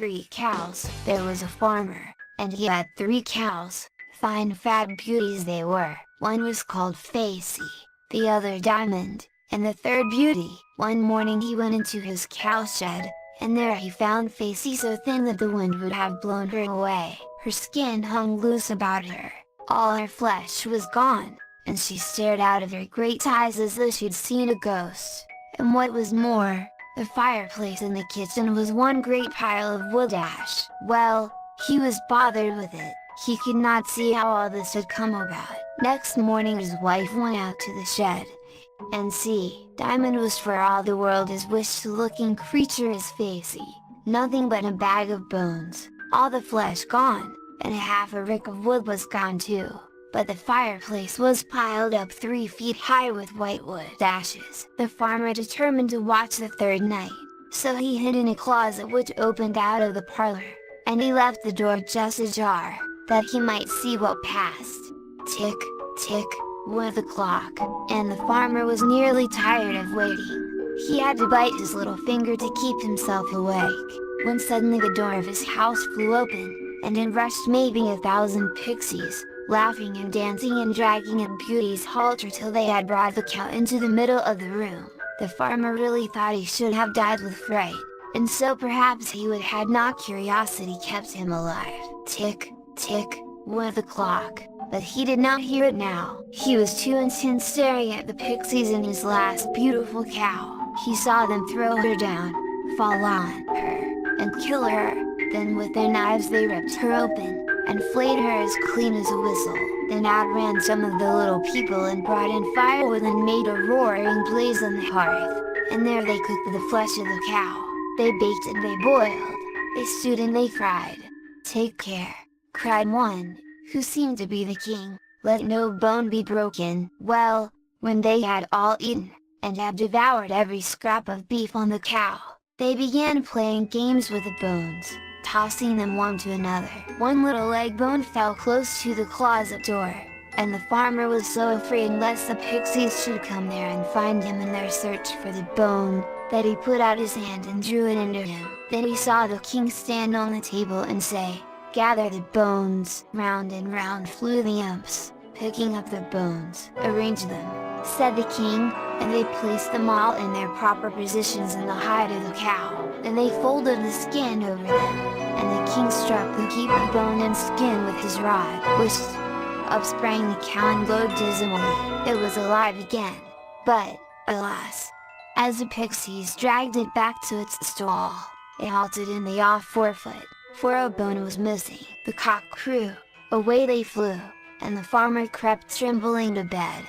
3 cows. There was a farmer, and he had 3 cows. Fine fat beauties they were. One was called Facey, the other Diamond, and the third Beauty. One morning he went into his cow shed, and there he found Facey so thin that the wind would have blown her away. Her skin hung loose about her, all her flesh was gone, and she stared out of her great eyes as though she'd seen a ghost. And what was more, the fireplace in the kitchen was one great pile of wood ash. Well, he was bothered with it. He could not see how all this had come about. Next morning his wife went out to the shed, and see, Diamond was for all the world as wish-looking creature as Facey. Nothing but a bag of bones, all the flesh gone, and half a rick of wood was gone too. But the fireplace was piled up 3 feet high with white wood ashes. The farmer determined to watch the third night, so he hid in a closet which opened out of the parlor, and he left the door just ajar, that he might see what passed. Tick, tick, went the clock, and the farmer was nearly tired of waiting. He had to bite his little finger to keep himself awake, when suddenly the door of his house flew open, and in rushed maybe 1,000 pixies, laughing and dancing and dragging at Beauty's halter till they had brought the cow into the middle of the room. The farmer really thought he should have died with fright, and so perhaps he would had not curiosity kept him alive. Tick, tick, went the clock, but he did not hear it now. He was too intent staring at the pixies and his last beautiful cow. He saw them throw her down, fall on her, and kill her. Then with their knives they ripped her open, and flayed her as clean as a whistle. Then out ran some of the little people and brought in firewood and made a roaring blaze on the hearth, and there they cooked the flesh of the cow. They baked and they boiled, they stewed and they fried. "Take care," cried one, who seemed to be the king, "let no bone be broken." Well, when they had all eaten, and had devoured every scrap of beef on the cow, they began playing games with the bones, tossing them one to another. One little leg bone fell close to the closet door, and the farmer was so afraid lest the pixies should come there and find him in their search for the bone, that he put out his hand and drew it into him. Then he saw the king stand on the table and say, "Gather the bones." Round and round flew the imps, picking up the bones. "Arrange them," said the king, and they placed them all in their proper positions in the hide of the cow. Then they folded the skin over them, and the king struck the heap of bone and skin with his rod. Whist! Up sprang the cow and glowed dismally. It was alive again, but, alas! As the pixies dragged it back to its stall, it halted in the off forefoot, for a bone was missing. The cock crew, away they flew, and the farmer crept trembling to bed.